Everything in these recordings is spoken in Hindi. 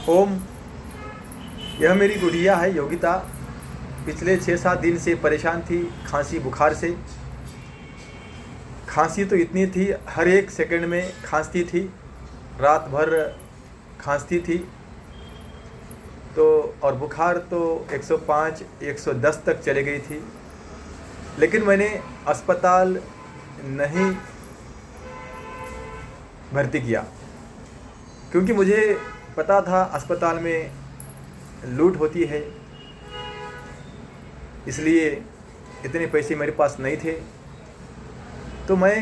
ओम। यह मेरी गुड़िया है योगिता। पिछले 6-7 दिन से परेशान थी खांसी बुखार से। खांसी तो इतनी थी, हर एक सेकंड में खांसती थी, रात भर खांसती थी। तो और बुखार तो 105 110 तक चले गई थी। लेकिन मैंने अस्पताल नहीं भर्ती किया, क्योंकि मुझे पता था अस्पताल में लूट होती है, इसलिए इतने पैसे मेरे पास नहीं थे। तो मैं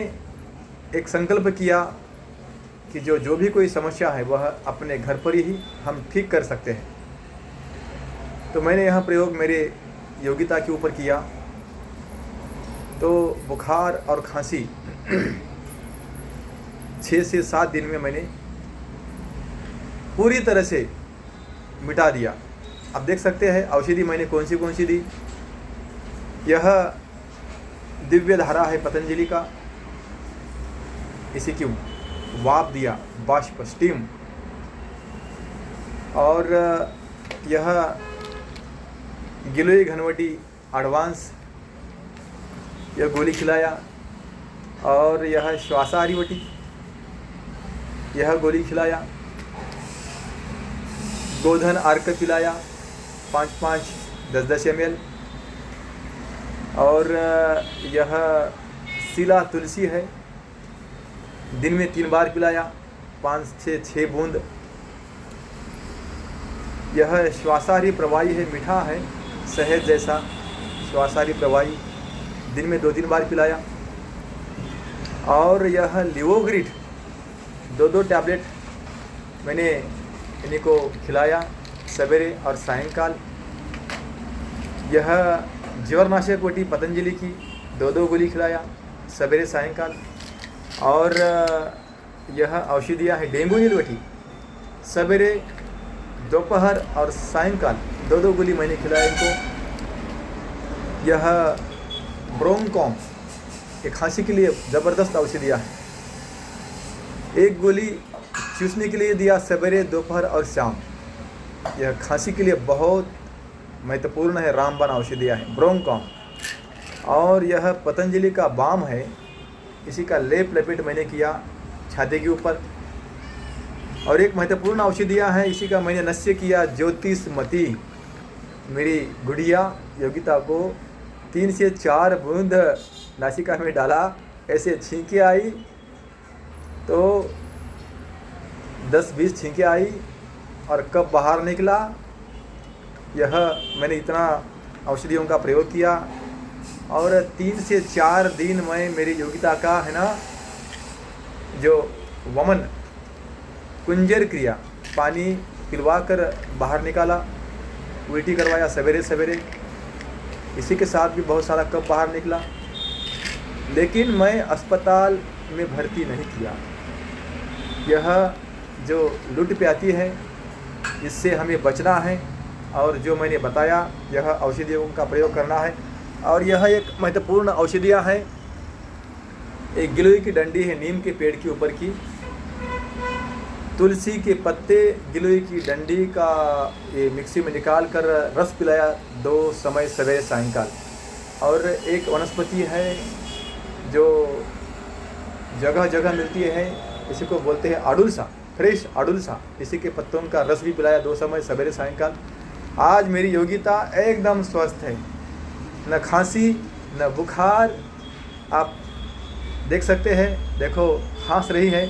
एक संकल्प किया कि जो भी कोई समस्या है वह अपने घर पर ही हम ठीक कर सकते हैं। तो मैंने यह प्रयोग मेरे योगिता के ऊपर किया। तो बुखार और खांसी 6 से 7 दिन में मैंने पूरी तरह से मिटा दिया। अब देख सकते हैं औषधि मैंने कौन सी दी। यह दिव्य धारा है पतंजलि का, इसी की वाप दिया, बाष्प स्टीम। और यह गिलोय घनवटी एडवांस यह गोली खिलाया। और यह श्वासाहारीवटी यह गोली खिलाया। गोधन अर्क पिलाया 5-5 10-10 ml। और यह सिला तुलसी है, दिन में 3 बार पिलाया, 5 से 6 बूंद। यह श्वासाहारी प्रवाही है, मीठा है, शहद जैसा श्वासाहारी प्रवाही, दिन में 2-3 बार पिलाया। और यह लिवोग्रिड 2-2 टैबलेट मैंने इन्हीं को खिलाया सवेरे और सायंकाल। यह ज्वरनाशक वटी पतंजलि की 2-2 गोली खिलाया सवेरे सायंकाल। और यह औषधियाँ है डेंगू नीलवटी, सवेरे दोपहर और सायंकाल 2-2 गोली मैंने खिलाया इनको। यह ब्रोंकॉम, ये खांसी के लिए ज़बरदस्त औषधियाँ है। 1 गोली चूसने के लिए दिया सवेरे दोपहर और शाम। यह खांसी के लिए बहुत महत्वपूर्ण है, रामबाण औषधियाँ है ब्रोंकॉम। और यह पतंजलि का बाम है, इसी का लेप लपेट मैंने किया छाती के ऊपर। और एक महत्वपूर्ण औषधियाँ हैं, इसी का मैंने नश्य किया ज्योतिषमती। मेरी गुड़िया योगिता को 3 से 4 बूंद नासिका में डाला, ऐसे छींके आई तो 10-20 छींके आई और कब बाहर निकला। यह मैंने इतना औषधियों का प्रयोग किया। और 3 से 4 दिन मैं मेरी योगिता का है ना जो वमन कुंजर क्रिया, पानी पिलवा कर बाहर निकाला, उल्टी करवाया सवेरे सवेरे, इसी के साथ भी बहुत सारा कब बाहर निकला। लेकिन मैं अस्पताल में भर्ती नहीं किया। यह जो लूट प्याती है, इससे हमें बचना है। और जो मैंने बताया यह औषधियों का प्रयोग करना है। और यह एक महत्वपूर्ण औषधियाँ है। एक गिलोय की डंडी है नीम के पेड़ के ऊपर की, तुलसी के पत्ते, गिलोय की डंडी का ये मिक्सी में निकाल कर रस पिलाया 2 समय सवेरे सायंकाल। और एक वनस्पति है जो जगह जगह मिलती है, इसी को बोलते हैं अडुलसा, फ्रेश अडुलसा, इसी के पत्तों का रस भी पिलाया 2 समय सवेरे सायंकाल। आज मेरी योगिता एकदम स्वस्थ है, न खांसी न बुखार। आप देख सकते हैं, देखो हंस रही है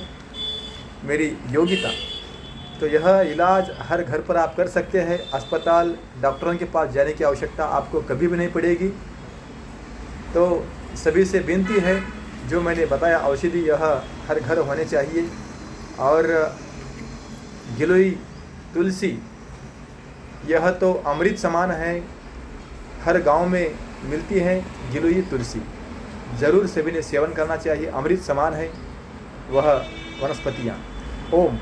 मेरी योगिता। तो यह इलाज हर घर पर आप कर सकते हैं। अस्पताल डॉक्टरों के पास जाने की आवश्यकता आपको कभी भी नहीं पड़ेगी। तो सभी से विनती है, जो मैंने बताया औषधि यह हर घर होने चाहिए। और गिलोय तुलसी यह तो अमृत समान है, हर गांव में मिलती है गिलोय तुलसी, ज़रूर सभी ने सेवन करना चाहिए। अमृत समान है वह वनस्पतियाँ। ओम।